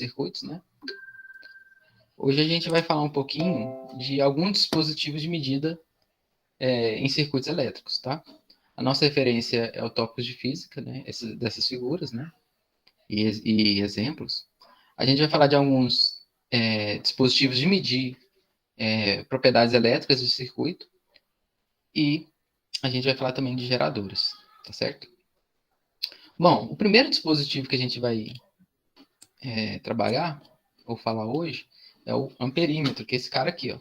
circuitos, né? Hoje a gente vai falar um pouquinho de alguns dispositivos de medida em circuitos elétricos, tá? A nossa referência é o tópicos de física, né? Dessas figuras, né? E exemplos. A gente vai falar de alguns dispositivos de medir propriedades elétricas do circuito e a gente vai falar também de geradores, tá certo? Bom, o primeiro dispositivo que a gente vai trabalhar, ou falar hoje, é o amperímetro, que é esse cara aqui, ó.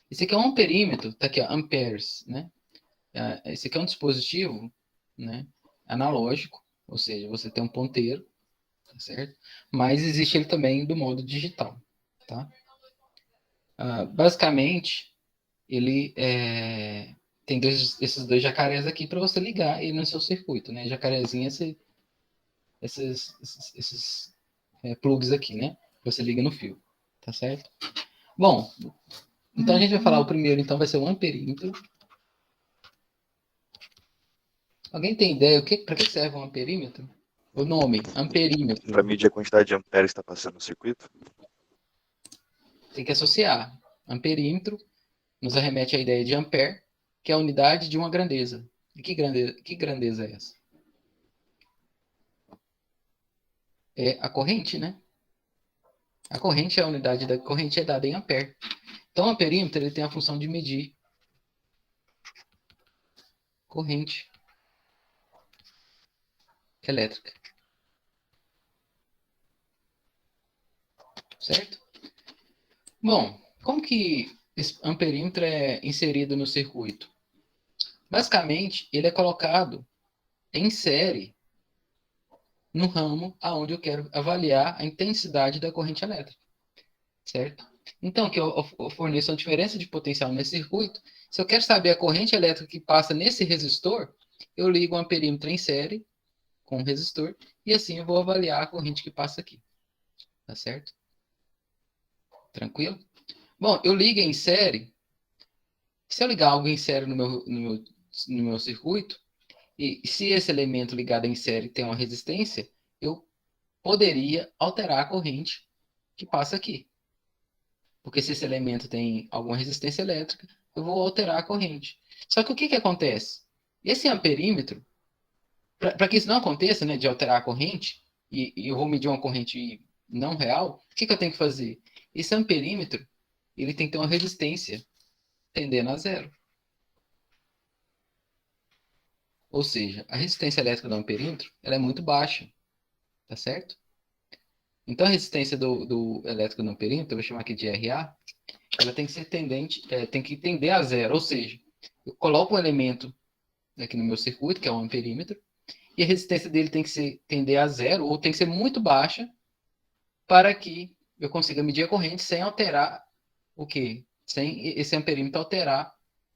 Esse aqui é um amperímetro, tá aqui, ó, amperes, né? Esse aqui é um dispositivo, né, analógico, ou seja, você tem um ponteiro, tá certo? Mas existe ele também do modo digital, tá? Basicamente, ele tem esses dois jacarés aqui para você ligar ele no seu circuito, né? Jacarezinho esses plugs aqui, né? Você liga no fio, tá certo? Bom, então a gente vai falar o primeiro, então vai ser o amperímetro. Alguém tem ideia para que serve um amperímetro? O nome, amperímetro. Para medir a quantidade de amperes que está passando no circuito? Tem que associar. Amperímetro nos arremete à ideia de ampere, que é a unidade de uma grandeza. E que grandeza é essa? É a corrente, né? A corrente, a unidade da corrente é dada em ampere. Então, o amperímetro ele tem a função de medir corrente elétrica. Certo? Bom, como que esse amperímetro é inserido no circuito? Basicamente, ele é colocado em série no ramo aonde eu quero avaliar a intensidade da corrente elétrica. Certo? Então, que eu forneço a diferença de potencial nesse circuito. Se eu quero saber a corrente elétrica que passa nesse resistor, eu ligo um amperímetro em série com o resistor e assim eu vou avaliar a corrente que passa aqui. Tá certo? Tranquilo? Bom, eu ligo em série. Se eu ligar algo em série no meu circuito, e se esse elemento ligado em série tem uma resistência, eu poderia alterar a corrente que passa aqui. Porque se esse elemento tem alguma resistência elétrica, eu vou alterar a corrente. Só que o que acontece? Esse amperímetro, para que isso não aconteça, né, de alterar a corrente, e eu vou medir uma corrente não real, o que eu tenho que fazer? Esse amperímetro, ele tem que ter uma resistência tendendo a zero. Ou seja, a resistência elétrica do amperímetro, ela é muito baixa, tá certo? Então a resistência do elétrico do amperímetro, eu vou chamar aqui de RA, ela tem que ser tem que tender a zero, ou seja, eu coloco um elemento aqui no meu circuito, que é um amperímetro, e a resistência dele tem que tender a zero, ou tem que ser muito baixa, para que eu consiga medir a corrente sem alterar o quê? Sem esse amperímetro alterar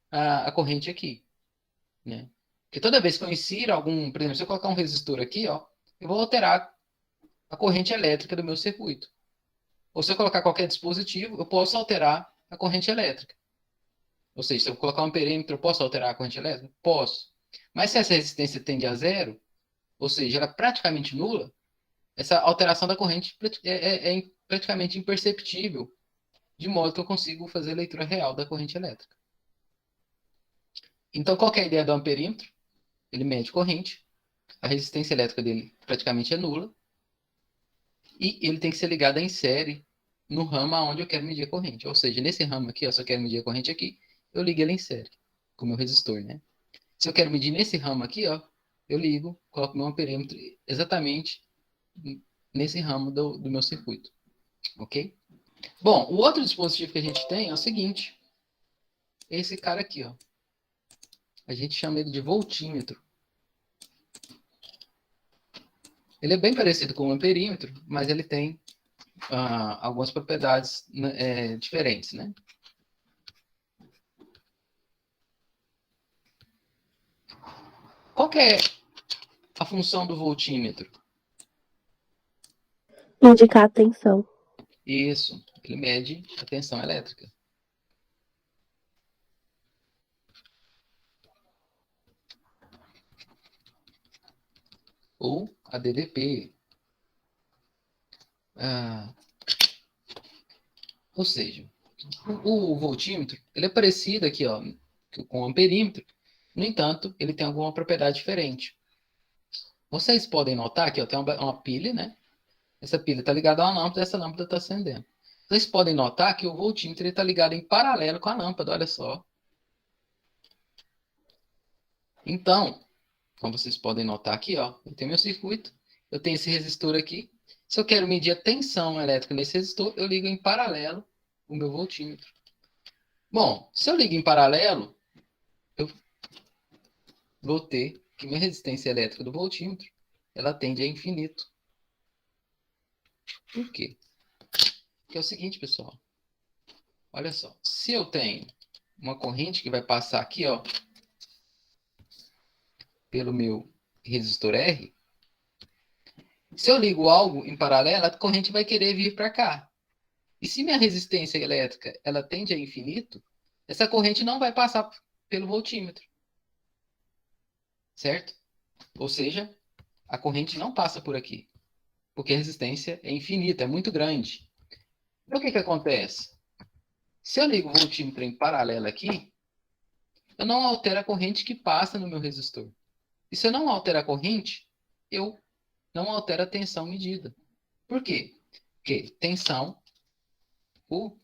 a corrente aqui, né? Porque toda vez que eu insiro algum, por exemplo, se eu colocar um resistor aqui, ó, eu vou alterar a corrente elétrica do meu circuito. Ou se eu colocar qualquer dispositivo, eu posso alterar a corrente elétrica. Ou seja, se eu colocar um perímetro, eu posso alterar a corrente elétrica? Posso. Mas se essa resistência tende a zero, ou seja, ela é praticamente nula, essa alteração da corrente é praticamente imperceptível, de modo que eu consigo fazer a leitura real da corrente elétrica. Então, qual que é a ideia do amperímetro? Ele mede corrente, a resistência elétrica dele praticamente é nula, e ele tem que ser ligado em série no ramo onde eu quero medir a corrente. Ou seja, nesse ramo aqui, ó, se eu quero medir a corrente aqui, eu ligo ele em série, com o meu resistor, né? Se eu quero medir nesse ramo aqui, ó, eu ligo, coloco meu amperímetro exatamente nesse ramo do meu circuito, ok? Bom, o outro dispositivo que a gente tem é o seguinte, esse cara aqui, ó. A gente chama ele de voltímetro. Ele é bem parecido com o amperímetro, mas ele tem algumas propriedades diferentes, né? Qual que é a função do voltímetro? Indicar a tensão. Isso, ele mede a tensão elétrica. Ou a DVP. Ou seja, o voltímetro, ele é parecido aqui, ó, com o amperímetro. No entanto, ele tem alguma propriedade diferente. Vocês podem notar que ó, tem uma pilha, né? Essa pilha está ligada a uma lâmpada e essa lâmpada está acendendo. Vocês podem notar que o voltímetro está ligado em paralelo com a lâmpada, olha só. Então, como vocês podem notar aqui, ó, eu tenho meu circuito, eu tenho esse resistor aqui. Se eu quero medir a tensão elétrica nesse resistor, eu ligo em paralelo o meu voltímetro. Bom, se eu ligo em paralelo, eu vou ter que minha resistência elétrica do voltímetro, ela tende a infinito. Por quê? Porque é o seguinte, pessoal. Olha só. Se eu tenho uma corrente que vai passar aqui, ó, pelo meu resistor R, se eu ligo algo em paralelo, a corrente vai querer vir para cá. E se minha resistência elétrica ela tende a infinito, essa corrente não vai passar pelo voltímetro, certo? Ou seja, a corrente não passa por aqui, porque a resistência é infinita, é muito grande. Então o que que acontece? Se eu ligo o voltímetro em paralelo aqui, eu não altero a corrente que passa no meu resistor. E se eu não alterar a corrente, eu não altero a tensão medida. Por quê? Porque tensão U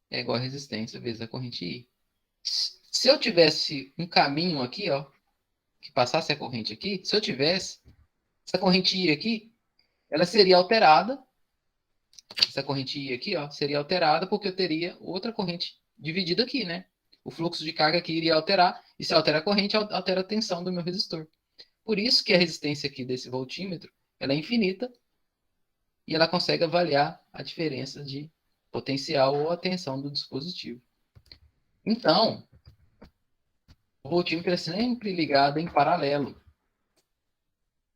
é igual a resistência vezes a corrente I. Se eu tivesse um caminho aqui, ó, que passasse a corrente aqui, se eu tivesse essa corrente I aqui, ela seria alterada. Essa corrente I aqui, ó, seria alterada porque eu teria outra corrente dividida aqui, né? O fluxo de carga aqui iria alterar, e se altera a corrente, altera a tensão do meu resistor. Por isso que a resistência aqui desse voltímetro, ela é infinita, e ela consegue avaliar a diferença de potencial ou a tensão do dispositivo. Então, o voltímetro é sempre ligado em paralelo.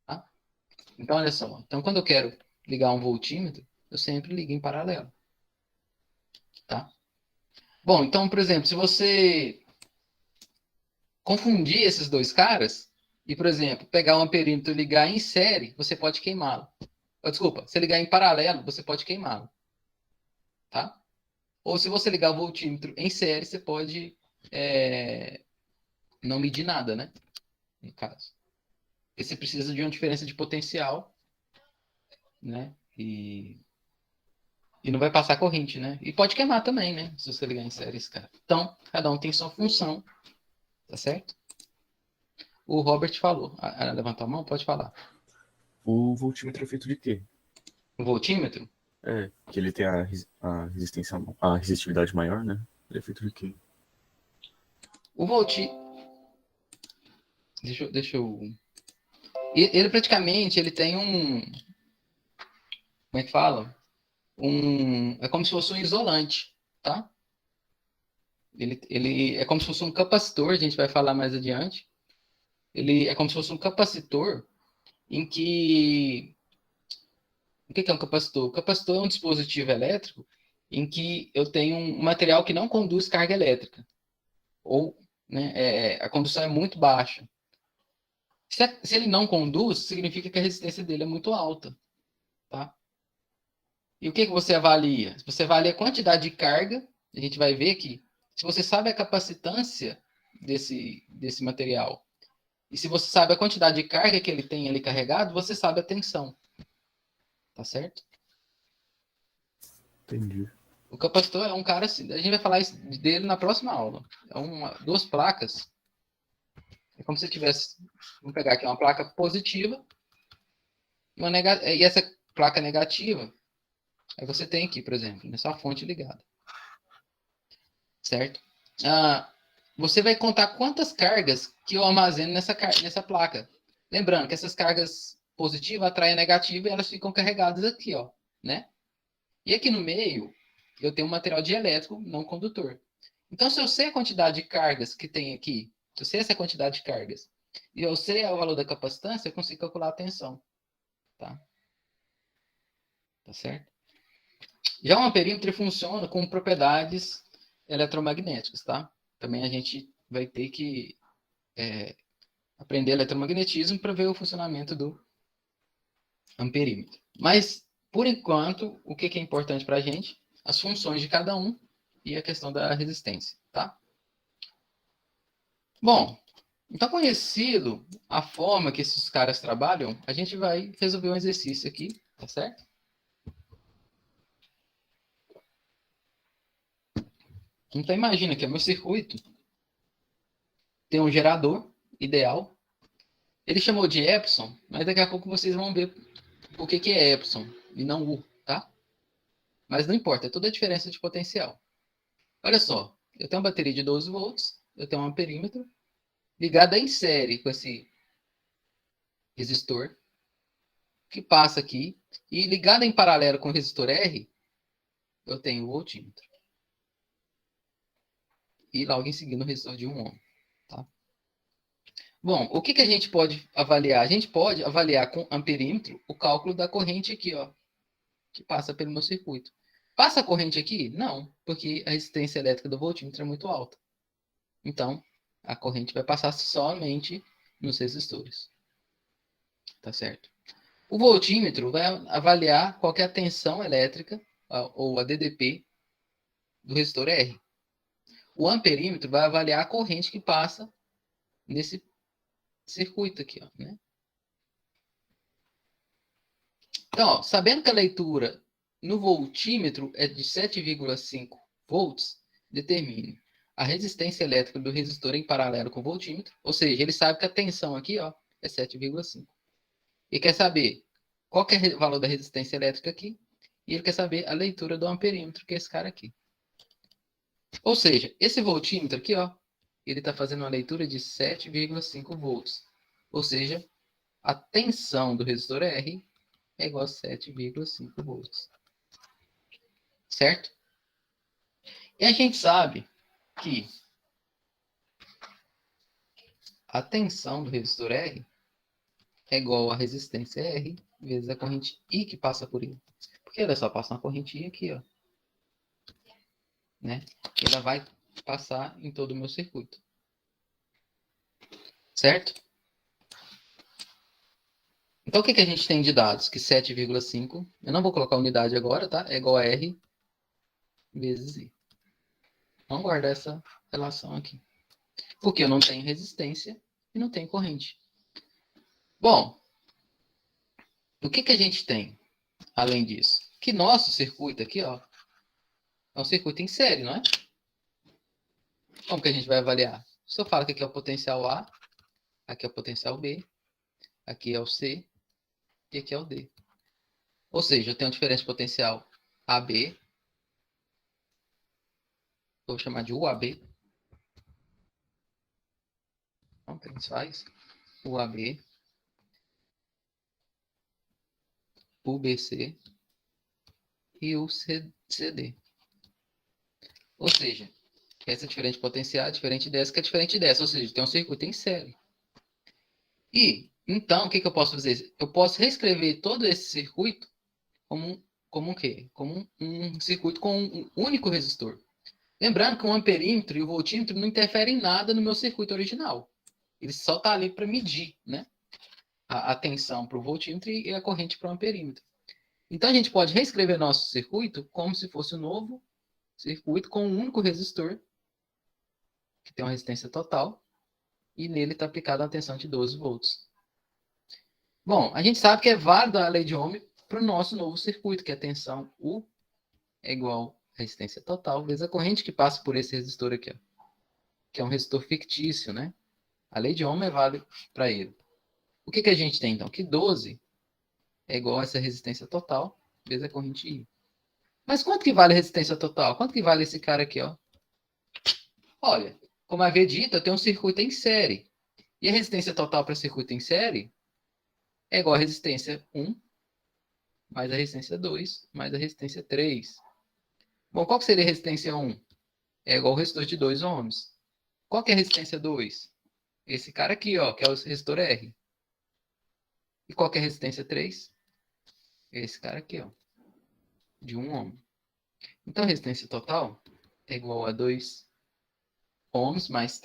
Tá? Então, olha só. Então, quando eu quero ligar um voltímetro, eu sempre ligo em paralelo. Tá? Bom, então, por exemplo, se você confundir esses dois caras e, por exemplo, pegar um amperímetro e ligar em série, você pode queimá-lo. Desculpa, se ligar em paralelo, você pode queimá-lo. Tá? Ou se você ligar o voltímetro em série, você pode não medir nada, né? No caso. Porque você precisa de uma diferença de potencial, né? E não vai passar corrente, né? E pode queimar também, né? Se você ligar em série esse cara. Então, cada um tem sua função, tá certo? O Robert falou. Levantou a mão? Pode falar. O voltímetro é feito de quê? O voltímetro? É, que ele tem a resistência, a resistividade maior, né? Ele é feito de quê? O voltímetro. Deixa eu. Ele praticamente ele tem um. Como é que fala? É como se fosse um isolante, tá? Ele é como se fosse um capacitor, a gente vai falar mais adiante. Ele é como se fosse um capacitor em que. O que é um capacitor? O capacitor é um dispositivo elétrico em que eu tenho um material que não conduz carga elétrica. Ou né, a condução é muito baixa. Se ele não conduz, significa que a resistência dele é muito alta. Tá? E o que você avalia? Você avalia a quantidade de carga, a gente vai ver aqui. Se você sabe a capacitância desse material, e se você sabe a quantidade de carga que ele tem ali carregado, você sabe a tensão. Tá certo? Entendi. O capacitor é um cara assim, a gente vai falar dele na próxima aula. Duas placas. É como se tivesse, vamos pegar aqui uma placa positiva e essa placa negativa. Aí você tem aqui, por exemplo, nessa fonte ligada. Certo? Você vai contar quantas cargas que eu armazeno nessa placa. Lembrando que essas cargas positivas atraem a negativa e elas ficam carregadas aqui, ó, né? E aqui no meio, eu tenho um material dielétrico não condutor. Então, se eu sei a quantidade de cargas que tem aqui, se eu sei essa quantidade de cargas, e eu sei o valor da capacitância, eu consigo calcular a tensão. Tá? Tá certo? Já o amperímetro funciona com propriedades eletromagnéticas, tá? Também a gente vai ter que aprender eletromagnetismo para ver o funcionamento do amperímetro. Mas, por enquanto, o que é importante para a gente? as funções de cada um e a questão da resistência, tá? Bom, então conhecido a forma que esses caras trabalham, a gente vai resolver um exercício aqui, tá certo? Então imagina que o meu circuito tem um gerador ideal. Ele chamou de Epson, mas daqui a pouco vocês vão ver o que é Epson e não U, tá? Mas não importa, é toda a diferença de potencial. Olha só, eu tenho uma bateria de 12 volts, eu tenho um amperímetro ligada em série com esse resistor que passa aqui e ligada em paralelo com o resistor R, eu tenho o voltímetro. E logo em seguida o resistor de 1 ohm, tá? Bom, o que a gente pode avaliar? A gente pode avaliar com amperímetro o cálculo da corrente aqui, ó, que passa pelo meu circuito. Passa a corrente aqui? Não, porque a resistência elétrica do voltímetro é muito alta. Então, a corrente vai passar somente nos resistores. Tá certo? O voltímetro vai avaliar qual é a tensão elétrica, ou a DDP, do resistor R. O amperímetro vai avaliar a corrente que passa nesse circuito aqui, ó, né? Então, ó, sabendo que a leitura no voltímetro é de 7,5 volts, determine a resistência elétrica do resistor em paralelo com o voltímetro, ou seja, ele sabe que a tensão aqui, ó, é 7,5. E quer saber qual que é o valor da resistência elétrica aqui, e ele quer saber a leitura do amperímetro, que é esse cara aqui. Ou seja, esse voltímetro aqui, ó, ele está fazendo uma leitura de 7,5 volts. Ou seja, a tensão do resistor R é igual a 7,5 volts. Certo? E a gente sabe que a tensão do resistor R é igual a resistência R vezes a corrente I que passa por ele. Porque ela só passa uma corrente I aqui, ó. Né? E ela vai passar em todo o meu circuito. Certo? Então, o que a gente tem de dados? Que 7,5, eu não vou colocar a unidade agora, tá? É igual a R vezes I. Vamos guardar essa relação aqui. Porque eu não tenho resistência e não tenho corrente. Bom, o que a gente tem além disso? Que nosso circuito aqui, ó, é um circuito em série, não é? Como que a gente vai avaliar? Se eu falo que aqui é o potencial A, aqui é o potencial B, aqui é o C e aqui é o D. Ou seja, eu tenho uma diferença de potencial AB, vou chamar de UAB. Então, o que a gente faz? UAB, UBC e UCD. Ou seja, essa é diferente de potencial é diferente dessa, que é diferente dessa. Ou seja, tem um circuito em série. E, então, o que eu posso fazer? Eu posso reescrever todo esse circuito como um quê? Como um circuito com um único resistor. Lembrando que o amperímetro e o voltímetro não interferem em nada no meu circuito original. Ele só está ali para medir, né? A tensão para o voltímetro e a corrente para o amperímetro. Então, a gente pode reescrever nosso circuito como se fosse um novo circuito com um único resistor, que tem uma resistência total, e nele está aplicada uma tensão de 12 volts. Bom, a gente sabe que é válida a lei de Ohm para o nosso novo circuito, que é a tensão U é igual a resistência total vezes a corrente que passa por esse resistor aqui, ó, que é um resistor fictício, né? A lei de Ohm é válida para ele. O que a gente tem, então? Que 12 é igual a essa resistência total vezes a corrente I. Mas quanto que vale a resistência total? Quanto que vale esse cara aqui, ó? Olha, como havia dito, eu tenho um circuito em série. E a resistência total para circuito em série é igual a resistência 1 mais a resistência 2 mais a resistência 3. Bom, qual que seria a resistência 1? É igual ao resistor de 2 ohms. Qual que é a resistência 2? Esse cara aqui, ó, que é o resistor R. E qual que é a resistência 3? Esse cara aqui, ó, de 1 ohm. Então, a resistência total é igual a 2 ohms mais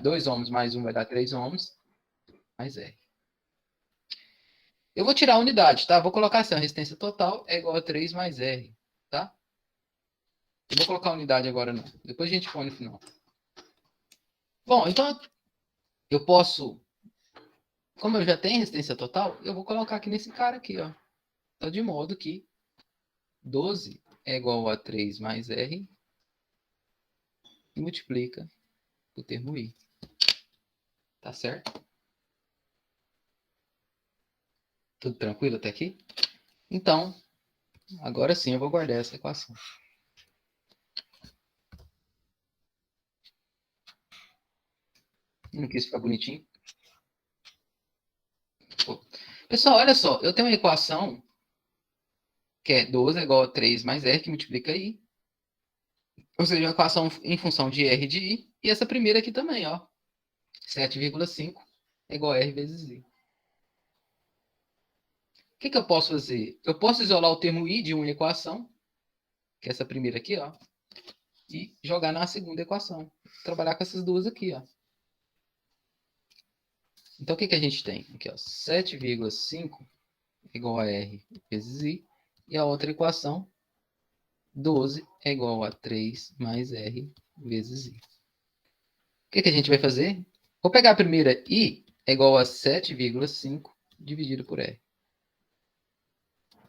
2 ohms mais 1 vai dar 3 ohms mais R. Eu vou tirar a unidade, tá? Vou colocar assim, a resistência total é igual a 3 mais R, tá? Eu vou colocar unidade agora não. Depois a gente põe no final. Bom, então eu posso... Como eu já tenho resistência total, eu vou colocar aqui nesse cara aqui, ó. Então, de modo que 12 é igual a 3 mais R e multiplica o termo I. Tá certo? Tudo tranquilo até aqui? Então, agora sim eu vou guardar essa equação. Não quis ficar bonitinho. Pô. Pessoal, olha só. Eu tenho uma equação que é 12 é igual a 3 mais R que multiplica I. Ou seja, uma equação em função de R de I. E essa primeira aqui também, ó. 7,5 é igual a R vezes I. O que eu posso fazer? Eu posso isolar o termo I de uma equação, que é essa primeira aqui, ó, e jogar na segunda equação. Trabalhar com essas duas aqui, ó. Então, o que a gente tem? Aqui, ó, 7,5 é igual a R vezes I. E a outra equação, 12 é igual a 3 mais R vezes I. O que a gente vai fazer? Vou pegar a primeira I é igual a 7,5 dividido por R.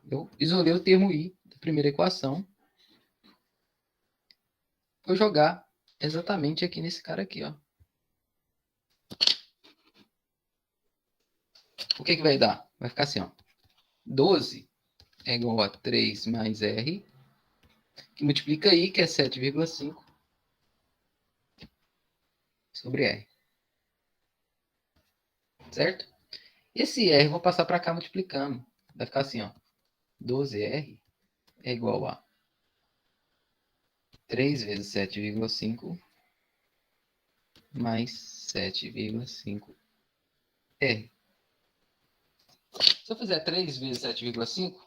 Eu isolei o termo I da primeira equação. Vou jogar exatamente aqui nesse cara aqui, ó. O que vai dar? Vai ficar assim, ó. 12 é igual a 3 mais R, que multiplica I, que é 7,5, sobre R. Certo? Esse R eu vou passar para cá multiplicando. Vai ficar assim, ó. 12R é igual a 3 vezes 7,5 mais 7,5R. Se eu fizer 3 vezes 7,5,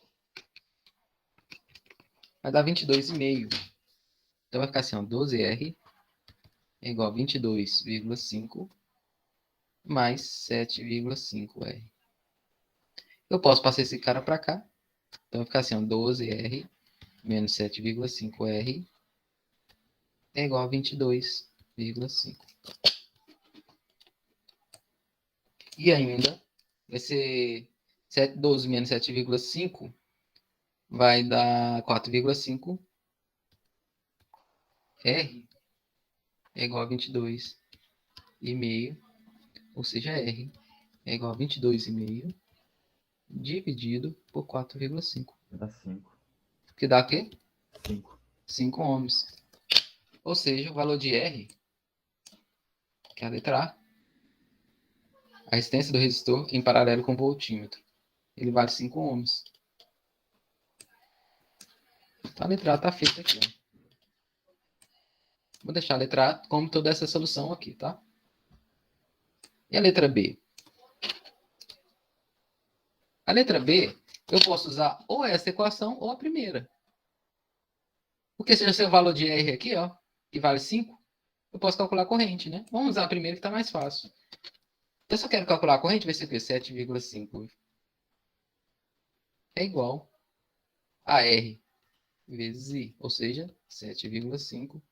vai dar 22,5. Então vai ficar assim, ó. 12R é igual a 22,5 mais 7,5R. Eu posso passar esse cara para cá. Então vai ficar assim, ó, 12R menos 7,5R é igual a 22,5. E ainda vai ser 12 menos 7,5 vai dar 4,5. R é igual a 22,5. Ou seja, R é igual a 22,5 dividido por 4,5. Dá 5. Que dá o quê? 5. 5 ohms. Ou seja, o valor de R, que é a letra A resistência do resistor em paralelo com o voltímetro. Ele vale 5 ohms. Então a letra A está feita aqui. Ó. Vou deixar a letra A como toda essa solução aqui, tá? E a letra B? A letra B, eu posso usar ou essa equação ou a primeira. Porque se já o valor de R aqui, ó, que vale 5, eu posso calcular a corrente, né? Vamos usar a primeira que está mais fácil. Então, se eu quero calcular a corrente, vai ser o quê? 7,5 é igual a R vezes I. Ou seja, 7,5.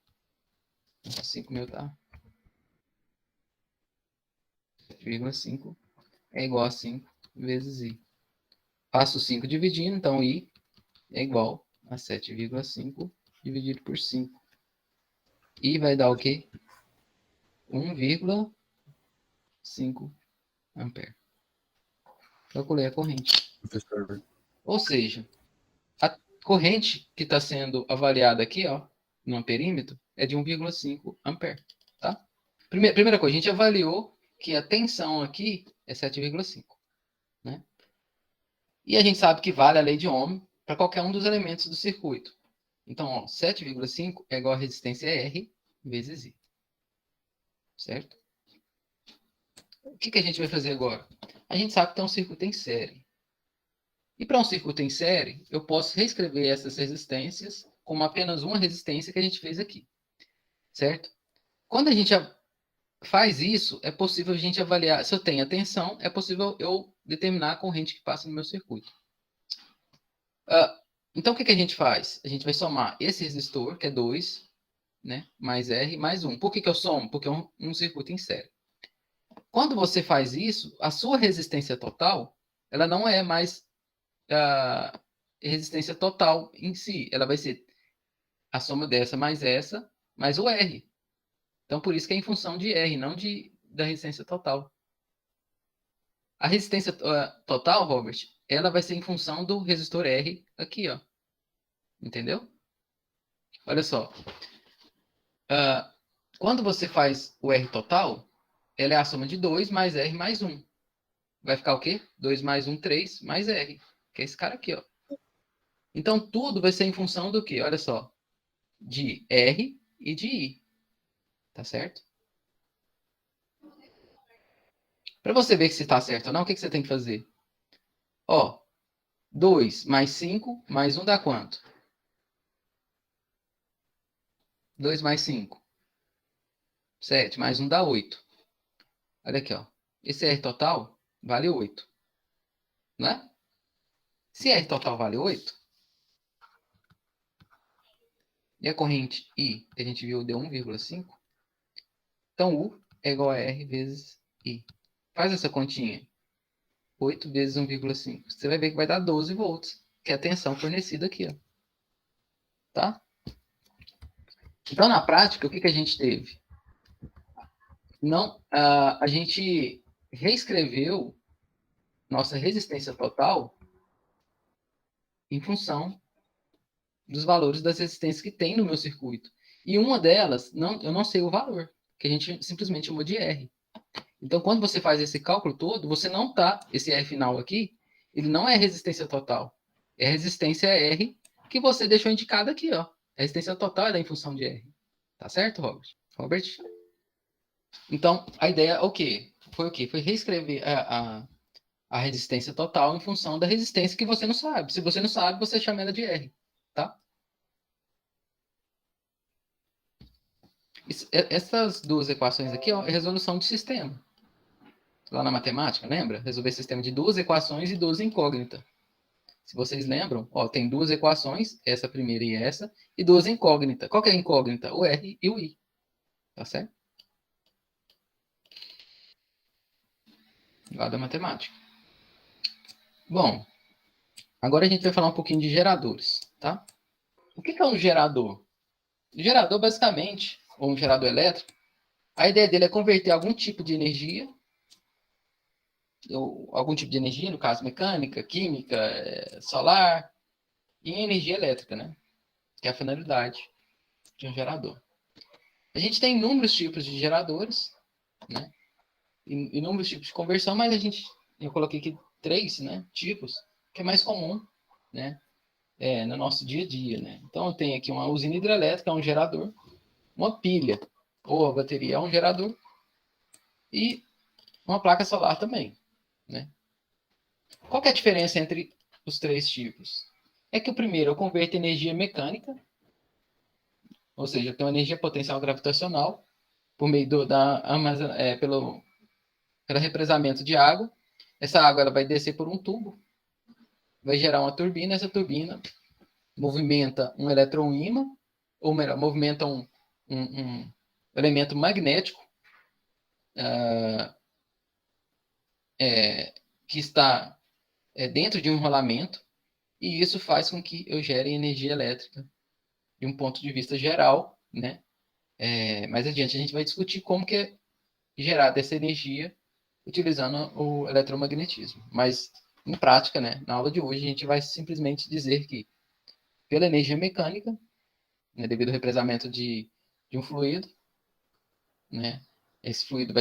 5 mil, tá? 7,5 é igual a 5 vezes I. Faço 5 dividindo, então I é igual a 7,5 dividido por 5. I vai dar o quê? 1,5 ampere. Calculei a corrente. Professor, Ou seja, a corrente que está sendo avaliada aqui, ó, no amperímetro, é de 1,5 ampere. Tá? Primeira coisa, a gente avaliou que a tensão aqui é 7,5. Né? E a gente sabe que vale a lei de Ohm para qualquer um dos elementos do circuito. Então, 7,5 é igual a resistência R vezes I. Certo? O que a gente vai fazer agora? A gente sabe que tem um circuito em série. E para um circuito em série, eu posso reescrever essas resistências como apenas uma resistência que a gente fez aqui. Certo? Quando a gente faz isso, é possível a gente avaliar. Se eu tenho a tensão, é possível eu determinar a corrente que passa no meu circuito. Então, o que a gente faz? A gente vai somar esse resistor, que é 2, né? Mais R, mais 1. Por que eu somo? Porque é um circuito em série. Quando você faz isso, a sua resistência total, ela não é mais a resistência total em si. Ela vai ser a soma dessa mais essa, mais o R. Então, por isso que é em função de R, não da resistência total. A resistência total, Robert, ela vai ser em função do resistor R aqui, ó. Entendeu? Olha só. Ah, quando você faz o R total, ela é a soma de 2 mais R mais 1. Vai ficar o quê? 2 mais 1, 3 mais R. Que é esse cara aqui, ó. Então, tudo vai ser em função do quê? Olha só. De R e de I. Tá certo? Para você ver que se está certo ou não, o que você tem que fazer? Ó, 2 mais 5 mais 1 dá quanto? 2 mais 5. 7 mais 1 dá 8. Olha aqui, ó. Esse R total vale 8. Não é? Se R total vale 8, e a corrente I, que a gente viu, deu 1,5, então U é igual a R vezes I. Faz essa continha. 8 vezes 1,5. Você vai ver que vai dar 12 volts, que é a tensão fornecida aqui, ó. Tá? Então, na prática, o que a gente teve? Não, a gente reescreveu nossa resistência total em função dos valores das resistências que tem no meu circuito. E uma delas, eu não sei o valor, que a gente simplesmente chamou de R. Então, quando você faz esse cálculo todo, você não tá, esse R final aqui, ele não é resistência total. É resistência R que você deixou indicado aqui, ó. A resistência total é da em função de R. Tá certo, Robert? Robert? Então, a ideia o quê? Foi o quê? Foi reescrever a resistência total em função da resistência que você não sabe. Se você não sabe, você chama ela de R, tá? Essas duas equações aqui ó, é resolução de sistema. Lá na matemática, lembra? Resolver sistema de duas equações e duas incógnitas. Se vocês lembram, ó, tem duas equações, essa primeira e essa, e duas incógnitas. Qual que é a incógnita? O R e o I. Tá certo? Lá da matemática. Bom, agora a gente vai falar um pouquinho de geradores, tá? O que é um gerador? O gerador, basicamente, ou um gerador elétrico, a ideia dele é converter algum tipo de energia, ou algum tipo de energia, no caso mecânica, química, solar, em energia elétrica, né? Que é a finalidade de um gerador. A gente tem inúmeros tipos de geradores, né? Inúmeros tipos de conversão, mas eu coloquei aqui 3, né, tipos, que é mais comum, né, no nosso dia a dia, né. Então, eu tenho aqui uma usina hidrelétrica, é um gerador, uma pilha, ou a bateria é um gerador, e uma placa solar também, né. Qual que é a diferença entre os 3 tipos? É que o primeiro eu converto energia mecânica, ou seja, eu tenho energia potencial gravitacional, por meio pelo represamento de água. Essa água ela vai descer por um tubo, vai gerar uma turbina, essa turbina movimenta um eletroímã, ou melhor, movimenta um elemento magnético que está dentro de um rolamento, e isso faz com que eu gere energia elétrica de um ponto de vista geral, né? Mais adiante a gente vai discutir como que é gerada essa energia utilizando o eletromagnetismo. Mas, em prática, né, na aula de hoje, a gente vai simplesmente dizer que, pela energia mecânica, né, devido ao represamento de um fluido, né, esse fluido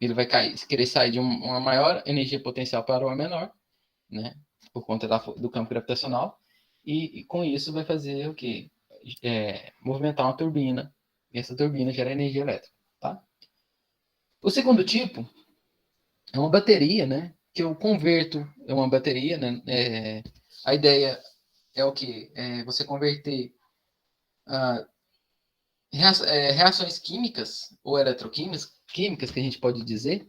ele vai querer sair de uma maior energia potencial para uma menor, né, por conta do campo gravitacional, e com isso vai fazer o quê? Movimentar uma turbina, e essa turbina gera energia elétrica. Tá? O segundo tipo é uma bateria, né? Que eu converto é uma bateria, né? A ideia é o que? Você converter ah, reações químicas ou eletroquímicas, que a gente pode dizer,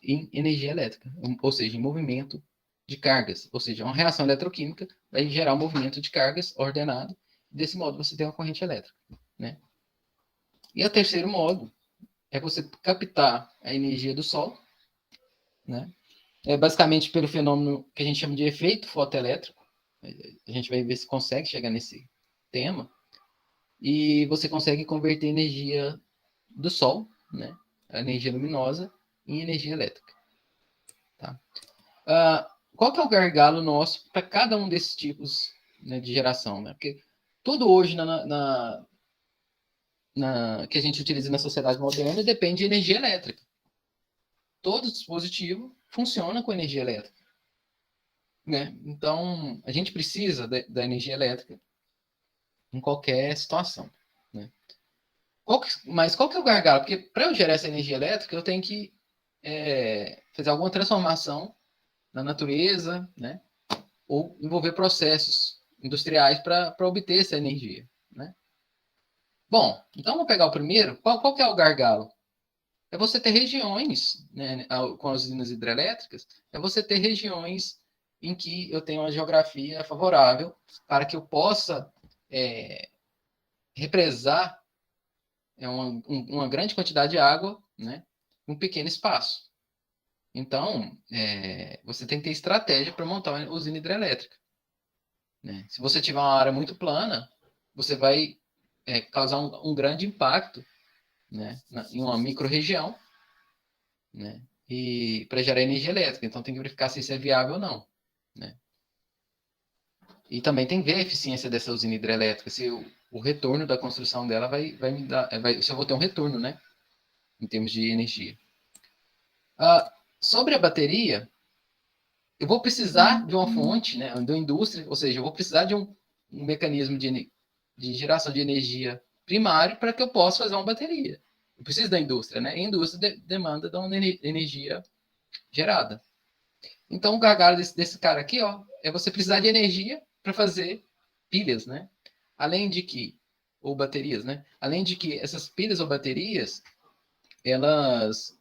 em energia elétrica, ou seja, em movimento de cargas, ou seja, uma reação eletroquímica vai gerar um movimento de cargas ordenado. Desse modo, você tem uma corrente elétrica, né? E o terceiro modo é você captar a energia do Sol, né? É basicamente pelo fenômeno que a gente chama de efeito fotoelétrico. A gente vai ver se consegue chegar nesse tema. E você consegue converter energia do Sol, né? A energia luminosa, em energia elétrica. Tá? Qual que é o gargalo nosso para cada um desses tipos, né, de geração? Né? Porque tudo hoje que a gente utiliza na sociedade moderna depende de energia elétrica. Todo dispositivo funciona com energia elétrica. Né? Então, a gente precisa da energia elétrica em qualquer situação. Né? Mas qual que é o gargalo? Porque para eu gerar essa energia elétrica, eu tenho que fazer alguma transformação na natureza, né? Ou envolver processos industriais para obter essa energia. Né? Bom, então vamos pegar o primeiro. Qual que é o gargalo? É você ter regiões, né, com as usinas hidrelétricas, é você ter regiões em que eu tenho uma geografia favorável para que eu possa represar uma grande quantidade de água, né, em um pequeno espaço. Então, você tem que ter estratégia para montar uma usina hidrelétrica. Né? Se você tiver uma área muito plana, você vai causar um grande impacto, né, em uma micro-região, né, e para gerar energia elétrica. Então, tem que verificar se isso é viável ou não. Né? E também tem que ver a eficiência dessa usina hidrelétrica, se o retorno da construção dela vai me dar, se eu vou ter um retorno, né, em termos de energia. Sobre a bateria, eu vou precisar de uma fonte, né, de uma indústria, ou seja, eu vou precisar de um mecanismo de geração de energia primário para que eu possa fazer uma bateria. Eu preciso da indústria, né? E a indústria demanda de uma energia gerada. Então, o gargalo desse cara aqui, ó, é você precisar de energia para fazer pilhas, né? Além de que, ou baterias, né? Além de que essas pilhas ou baterias, elas,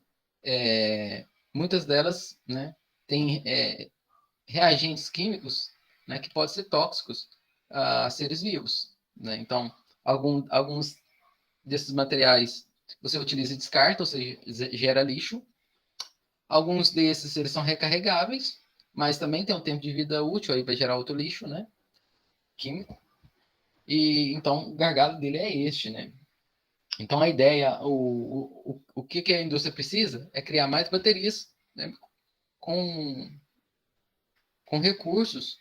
muitas delas, né, têm reagentes químicos, né, que podem ser tóxicos a seres vivos. Né? Então, alguns desses materiais você utiliza e descarta, ou seja, gera lixo. Alguns desses eles são recarregáveis, mas também tem um tempo de vida útil, aí vai gerar outro lixo, né, químico. E então o gargalo dele é este, né? Então a ideia, o que a indústria precisa é criar mais baterias, né, com recursos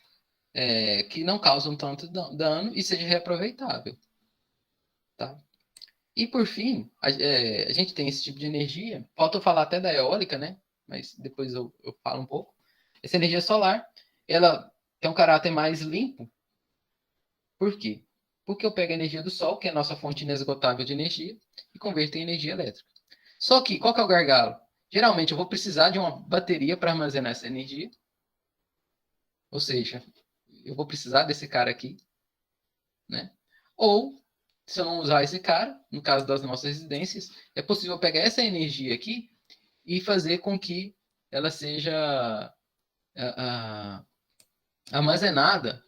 que não causam tanto dano e seja reaproveitável. Tá? E por fim, a gente tem esse tipo de energia. Falta eu falar até da eólica, né? Mas depois eu falo um pouco. Essa energia solar, ela tem um caráter mais limpo. Por quê? Porque eu pego a energia do sol, que é a nossa fonte inesgotável de energia, e converto em energia elétrica. Só que, qual que é o gargalo? Geralmente eu vou precisar de uma bateria para armazenar essa energia. Ou seja, eu vou precisar desse cara aqui, né? Ou, se eu não usar esse cara, no caso das nossas residências, é possível pegar essa energia aqui e fazer com que ela seja armazenada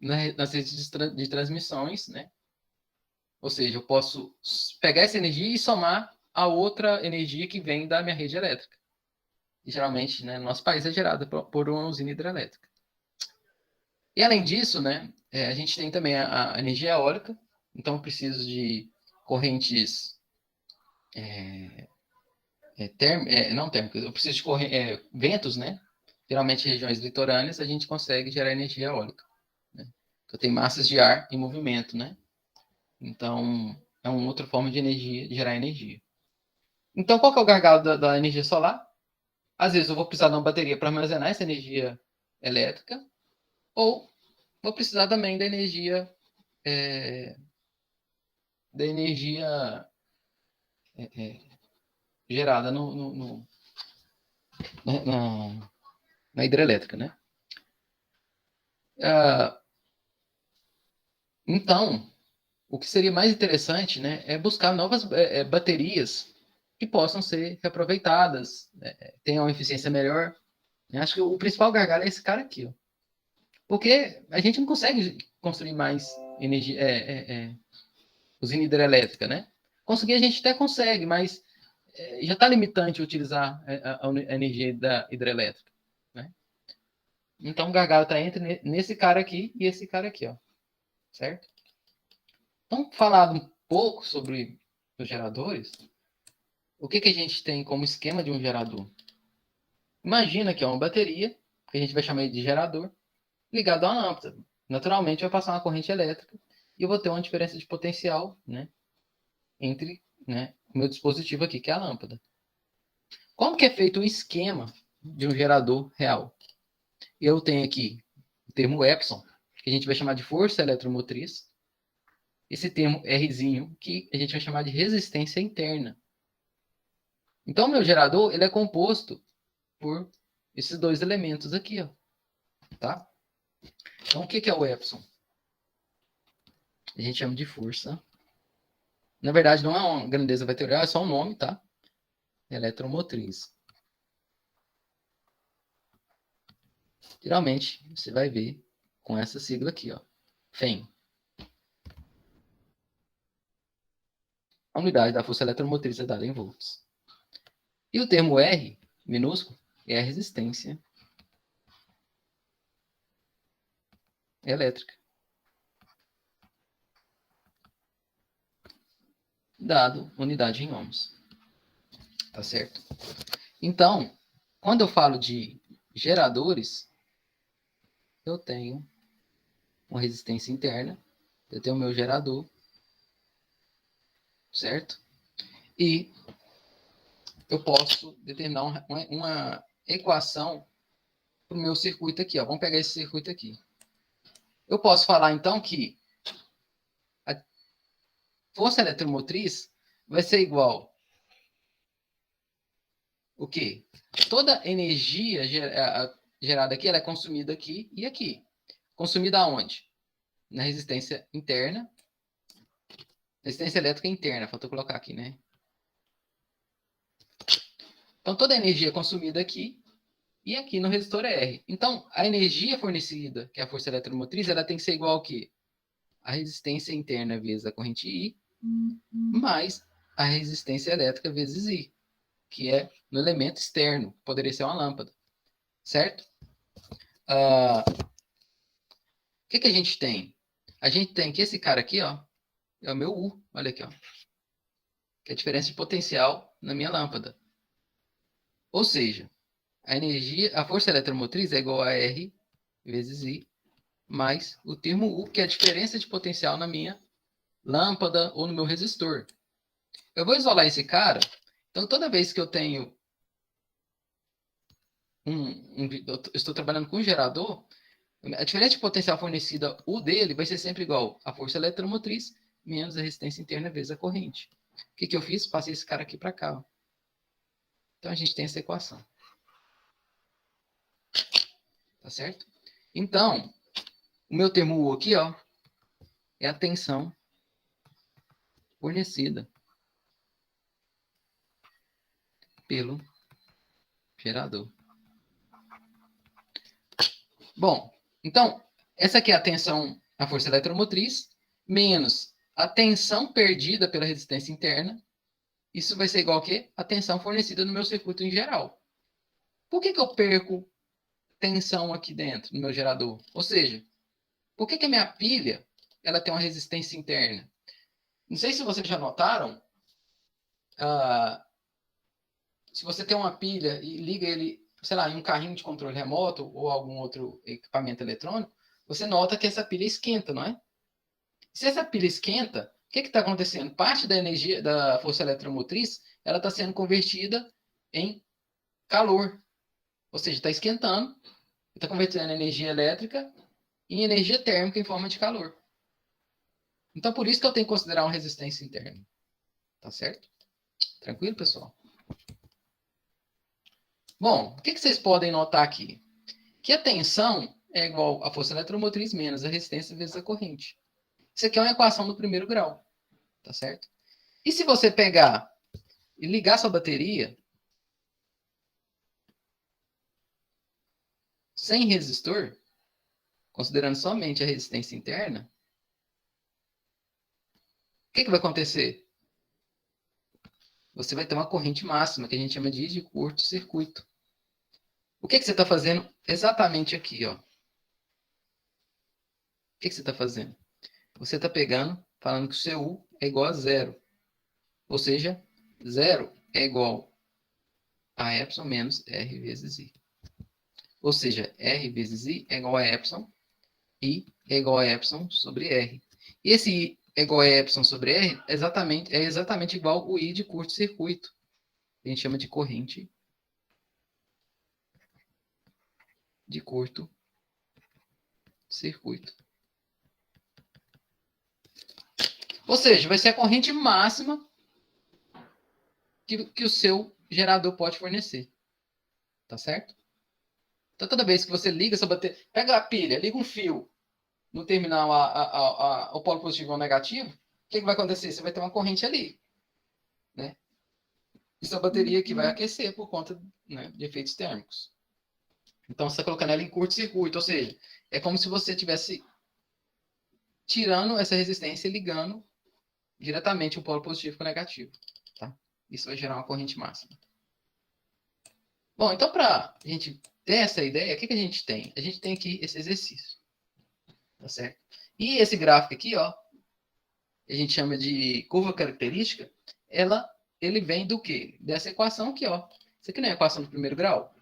nas redes de transmissões, né? Ou seja, eu posso pegar essa energia e somar a outra energia que vem da minha rede elétrica. E, geralmente, né, no nosso país é gerada por uma usina hidrelétrica. E além disso, né, a gente tem também a energia eólica. Então, eu preciso de correntes não térmicas, eu preciso de ventos, né? Geralmente, em regiões litorâneas, a gente consegue gerar energia eólica. Né? Eu tenho massas de ar em movimento, né? Então, é uma outra forma de energia, de gerar energia. Então, qual que é o gargalo da energia solar? Às vezes eu vou precisar de uma bateria para armazenar essa energia elétrica, ou vou precisar também da energia gerada na hidrelétrica, né? Então, o que seria mais interessante, né, é buscar novas baterias que possam ser reaproveitadas, tenham uma eficiência melhor, Eu acho que o principal gargalo é esse cara aqui, ó. Porque a gente não consegue construir mais energia, usina hidrelétrica, né? Conseguir a gente até consegue, mas já está limitante utilizar a energia da hidrelétrica, né? Então o gargalo está entre nesse cara aqui e esse cara aqui, ó, certo? Então, falado um pouco sobre os geradores, o que a gente tem como esquema de um gerador? Imagina que é uma bateria, que a gente vai chamar de gerador, ligado a uma lâmpada. Naturalmente vai passar uma corrente elétrica e eu vou ter uma diferença de potencial, né, entre, né, o meu dispositivo aqui, que é a lâmpada. Como que é feito o esquema de um gerador real? Eu tenho aqui o termo Epson, que a gente vai chamar de força eletromotriz. Esse termo Rzinho, que a gente vai chamar de resistência interna. Então, o meu gerador ele é composto por esses dois elementos aqui, ó, tá? Então, o que é o Epson? A gente chama de força. Na verdade, não é uma grandeza vetorial, é só um nome, tá? Eletromotriz. Geralmente, você vai ver com essa sigla aqui, ó, FEM. A unidade da força eletromotriz é dada em volts. E o termo R, minúsculo, é a resistência elétrica. Dado unidade em ohms. Tá certo? Então, quando eu falo de geradores, eu tenho uma resistência interna, eu tenho o meu gerador, certo? E eu posso determinar uma equação para o meu circuito aqui. Ó. Vamos pegar esse circuito aqui. Eu posso falar, então, que a força eletromotriz vai ser igual o quê? Toda energia gerada aqui, ela é consumida aqui e aqui. Consumida aonde? Na resistência interna. Resistência elétrica interna, faltou colocar aqui, né? Então, toda a energia é consumida aqui e aqui no resistor é R. Então, a energia fornecida, que é a força eletromotriz, ela tem que ser igual ao quê? A resistência interna vezes a corrente I, mais a resistência elétrica vezes I, que é no elemento externo, poderia ser uma lâmpada, certo? O que a gente tem? A gente tem que esse cara aqui, ó, é o meu U, olha aqui, ó, que é a diferença de potencial na minha lâmpada. Ou seja, a força eletromotriz é igual a R vezes I, mais o termo U, que é a diferença de potencial na minha lâmpada ou no meu resistor. Eu vou isolar esse cara, então toda vez que eu tenho eu estou trabalhando com um gerador, a diferença de potencial fornecida, U dele, vai ser sempre igual a força eletromotriz menos a resistência interna vezes a corrente. O que eu fiz? Passei esse cara aqui para cá. Ó. Então a gente tem essa equação. Tá certo? Então, o meu termo U aqui, ó, é a tensão fornecida pelo gerador. Bom, então, essa aqui é a tensão, a força eletromotriz, menos a tensão perdida pela resistência interna. Isso vai ser igual a quê? A tensão fornecida no meu circuito em geral. Por que eu perco tensão aqui dentro, no meu gerador? Ou seja, por que a minha pilha ela tem uma resistência interna? Não sei se vocês já notaram, se você tem uma pilha e liga ele, sei lá, em um carrinho de controle remoto ou algum outro equipamento eletrônico, você nota que essa pilha esquenta, não é? Se essa pilha esquenta, o que está acontecendo? Parte da energia da força eletromotriz ela está sendo convertida em calor. Ou seja, está esquentando, está convertendo energia elétrica em energia térmica em forma de calor. Então, por isso que eu tenho que considerar uma resistência interna. Tá certo? Tranquilo, pessoal? Bom, o que vocês podem notar aqui? Que a tensão é igual à força eletromotriz menos a resistência vezes a corrente. Isso aqui é uma equação do primeiro grau. Tá certo? E se você pegar e ligar sua bateria, sem resistor, considerando somente a resistência interna, o que vai acontecer? Você vai ter uma corrente máxima, que a gente chama de curto-circuito. O que você está fazendo exatamente aqui, ó? O que você está fazendo? Você está pegando, falando que o seu U é igual a zero. Ou seja, zero é igual a epsilon menos R vezes I. Ou seja, R vezes I é igual a epsilon, I é igual a epsilon sobre R. E esse I é igual a epsilon sobre R é exatamente igual ao I de curto-circuito. A gente chama de corrente de curto-circuito. Ou seja, vai ser a corrente máxima que o seu gerador pode fornecer. Tá certo? Então, toda vez que você liga essa bateria, pega a pilha, liga um fio no terminal o polo positivo ou negativo, o que vai acontecer? Você vai ter uma corrente ali. Né? Isso é a bateria que vai aquecer por conta, né, de efeitos térmicos. Então, você está colocando ela em curto-circuito, ou seja, é como se você estivesse tirando essa resistência e ligando diretamente o polo positivo com o negativo. Tá? Isso vai gerar uma corrente máxima. Bom, então, para a gente ter essa ideia, o que a gente tem? A gente tem aqui esse exercício. Tá certo? E esse gráfico aqui, ó, a gente chama de curva característica, ele vem do quê? Dessa equação aqui, ó. Isso aqui não é a equação do primeiro grau?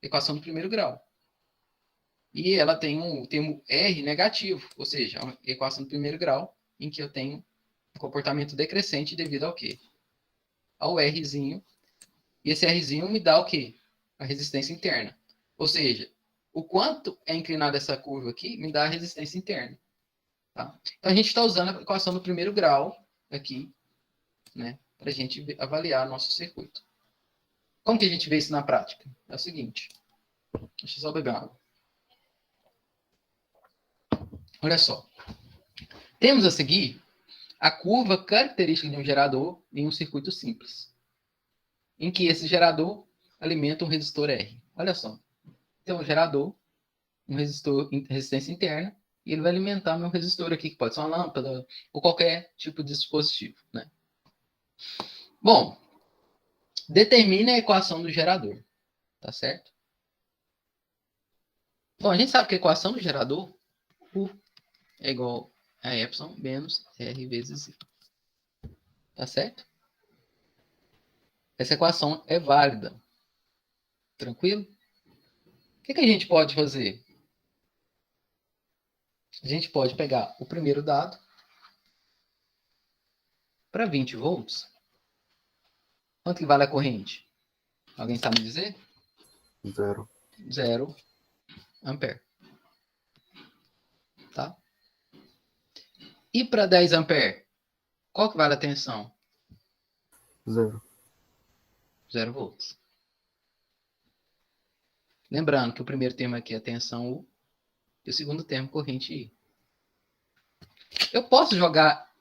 Equação do primeiro grau. E ela tem um termo R negativo, ou seja, uma equação do primeiro grau, em que eu tenho um comportamento decrescente devido ao quê? Ao Rzinho. E esse Rzinho me dá o quê? A resistência interna. Ou seja, o quanto é inclinada essa curva aqui me dá a resistência interna. Tá? Então, a gente está usando a equação do primeiro grau aqui, né, para a gente avaliar nosso circuito. Como que a gente vê isso na prática? É o seguinte. Deixa eu só beber água. Olha só. Temos a seguir a curva característica de um gerador em um circuito simples, em que esse gerador alimenta um resistor R. Olha só. Tem um gerador, um resistor, resistência interna, e ele vai alimentar meu resistor aqui, que pode ser uma lâmpada ou qualquer tipo de dispositivo. Né? Bom, determine a equação do gerador. Tá certo? Bom, a gente sabe que a equação do gerador, U é igual a epsilon menos R vezes I. Tá certo? Essa equação é válida. Tranquilo? O que a gente pode fazer? A gente pode pegar o primeiro dado para 20 volts. Quanto que vale a corrente? Alguém sabe dizer? Zero. 0 ampere. Tá? E para 10 ampere? Qual que vale a tensão? Zero. 0 volts. Lembrando que o primeiro termo aqui é a tensão U e o segundo termo corrente I. Eu posso jogar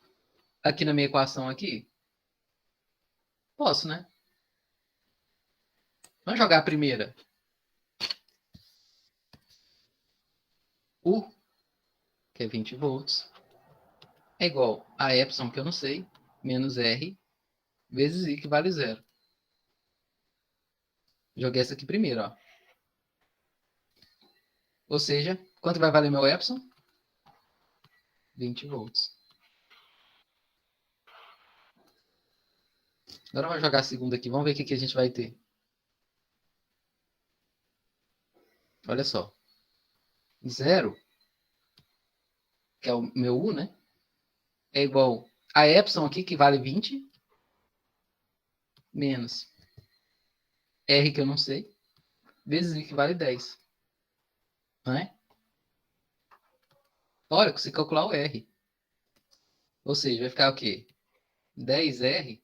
aqui na minha equação aqui? Posso, né? Vamos jogar a primeira. U, que é 20 volts, é igual a epsilon, que eu não sei, menos R, vezes I, que vale 0. Joguei essa aqui primeiro, ó. Ou seja, quanto vai valer meu epsilon? 20 volts. Agora vamos jogar a segunda aqui. Vamos ver o que a gente vai ter. Olha só. 0, que é o meu U, né? É igual a epsilon aqui, que vale 20, menos R, que eu não sei, vezes I, que vale 10. Não é? Olha, eu consigo calcular o R. Ou seja, vai ficar o quê? 10R.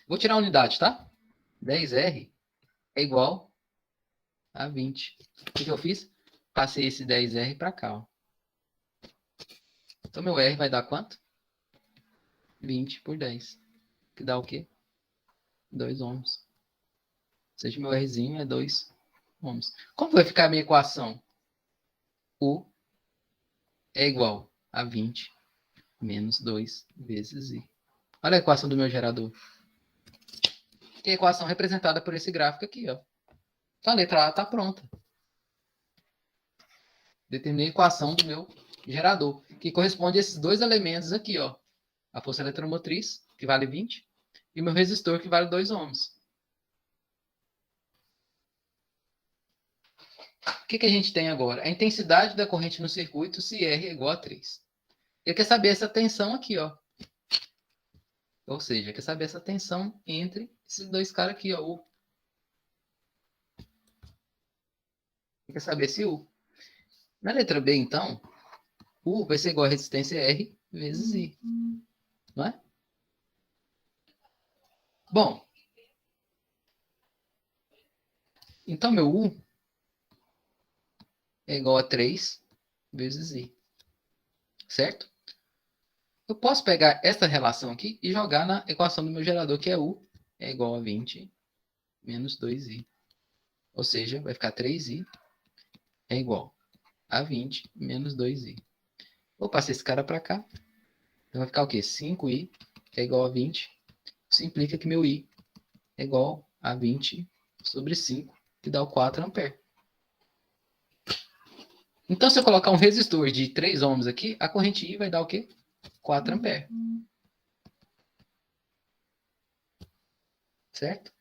Vou tirar a unidade, tá? 10R é igual a 20. O que eu fiz? Passei esse 10R para cá. Ó. Então, meu R vai dar quanto? 20 por 10. Que dá o quê? 2 ohms. seja, meu Rzinho é 2 ohms. Como vai ficar a minha equação? U é igual a 20 menos 2 vezes I. Olha a equação do meu gerador. Que é a equação representada por esse gráfico aqui, ó. Então a letra A está pronta. Determinei a equação do meu gerador, que corresponde a esses dois elementos aqui, ó. A força eletromotriz, que vale 20, e o meu resistor, que vale 2 ohms. O que a gente tem agora? A intensidade da corrente no circuito, se R é igual a 3. Ele quer saber essa tensão aqui, ó. Ou seja, quer saber essa tensão entre esses dois caras aqui, ó. U. Quer saber se U. Na letra B, então, U vai ser igual a resistência R vezes I. Não é? Bom, então meu U é igual a 3 vezes I. Certo? Eu posso pegar essa relação aqui e jogar na equação do meu gerador, que é U é igual a 20 menos 2I. Ou seja, vai ficar 3I é igual a 20 menos 2I. Vou passar esse cara para cá. Então vai ficar o quê? 5I é igual a 20. Isso implica que meu I é igual a 20 sobre 5, que dá o 4 amperes. Então, se eu colocar um resistor de 3 ohms aqui, a corrente I vai dar o quê? 4 amperes. Certo?